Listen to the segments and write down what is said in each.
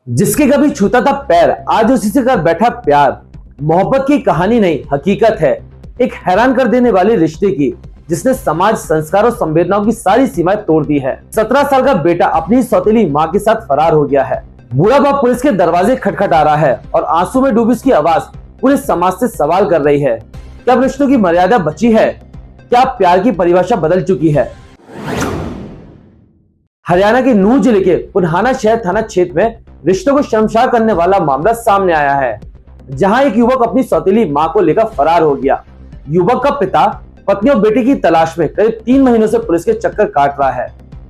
जिसके कभी छूता था पैर, आज उसी से कर बैठा प्यार। मोहब्बत की कहानी नहीं, हकीकत है एक हैरान कर देने वाले रिश्ते की, जिसने समाज, संस्कार और संवेदनाओं की सारी सीमाएं तोड़ दी है। 17 साल का बेटा अपनी सौतेली मां के साथ फरार हो गया है। बूढ़ा बाप पुलिस के दरवाजे खटखटा रहा है और आंसू में डूबी उसकी आवाज पूरे समाज से सवाल कर रही है। क्या रिश्तों की मर्यादा बची है? क्या प्यार की परिभाषा बदल चुकी है? हरियाणा के नूंह जिले के पुन्हाना शहर थाना क्षेत्र में रिश्तों को शर्मसार करने वाला मामला सामने आया है, जहां एक युवक अपनी सौतेली मां को लेकर फरार हो गया। युवक का पिता पत्नी और बेटे की तलाश में करीब 3 महीनों से पुलिस के चक्कर काट रहा है,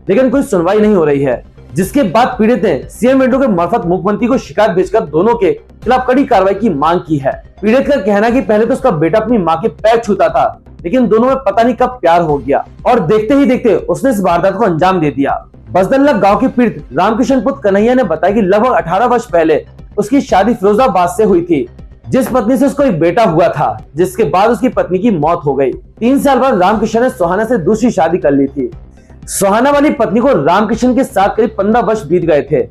लेकिन कोई सुनवाई नहीं हो रही है। जिसके बाद पीड़ित ने सीएम विंडो के मार्फत मुख्यमंत्री को शिकायत भेजकर दोनों के खिलाफ कड़ी कार्रवाई की मांग की है। पीड़ित का कहना है कि पहले तो उसका बेटा अपनी मां के पैर छूता था, लेकिन दोनों में पता नहीं कब प्यार हो गया और देखते ही देखते उसने इस वारदात को अंजाम दे दिया। बसदल्ला गांव के पीड़ित रामकिशन पुत्र कन्हैया ने बताया कि लगभग 18 वर्ष पहले उसकी शादी फिरोजाबाद से हुई थी, जिस पत्नी से उसको एक बेटा हुआ था, जिसके बाद उसकी पत्नी की मौत हो गई। 3 साल बाद रामकिशन ने सोहाना से दूसरी शादी कर ली थी। सोहाना वाली पत्नी को रामकिशन के साथ करीब 15 वर्ष बीत गए थे,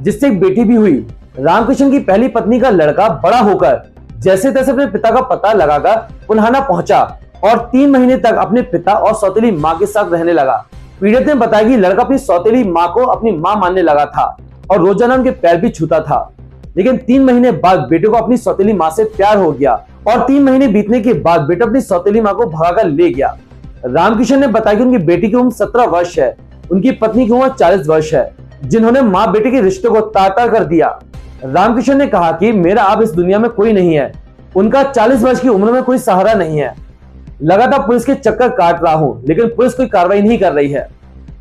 जिससे एक बेटी भी हुई। रामकिशन की पहली पत्नी का लड़का बड़ा होकर जैसे तैसे अपने पिता का पता लगाकर पुन्हाना पहुंचा और 3 महीने तक अपने पिता और सौतेली मां के साथ रहने लगा। पीड़ित ने बताया कि लड़का अपनी सौतेली मां को अपनी मां मानने लगा था और रोजाना उनके पैर भी छूता था, लेकिन 3 महीने बाद बेटे को अपनी सौतेली मां से प्यार हो गया और 3 महीने बीतने के बाद बेटा अपनी सौतेली मां को भगाकर ले गया। रामकिशन ने बताया कि उनकी बेटी की उम्र 17 वर्ष है, उनकी पत्नी की उम्र 40 वर्ष है, जिन्होंने मां बेटे के रिश्ते को तार-तार कर दिया। रामकिशन ने कहा कि मेरा अब इस दुनिया में कोई नहीं है, उनका 40 वर्ष की उम्र में कोई सहारा नहीं है। लगातार पुलिस के चक्कर काट रहा हूं, लेकिन पुलिस कोई कार्रवाई नहीं कर रही है।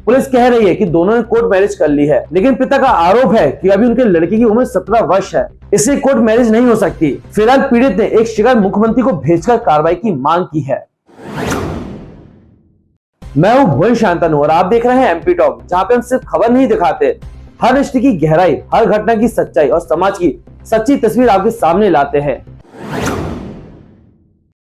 पुलिस कह रही है कि दोनों ने कोर्ट मैरिज कर ली है, लेकिन पिता का आरोप है कि अभी उनके लड़के की उम्र 17 वर्ष है, इसलिए कोर्ट मैरिज नहीं हो सकती। फिलहाल पीड़ित ने एक शिकायत मुख्यमंत्री को भेजकर कार्रवाई की मांग की है। मैं हूं भुवन शांतनु और आप देख रहे हैं एमपी टॉक, जहां पे हम सिर्फ खबर नहीं दिखाते, हर रिश्ते की गहराई, हर घटना की सच्चाई और समाज की सच्ची तस्वीर आपके सामने लाते हैं।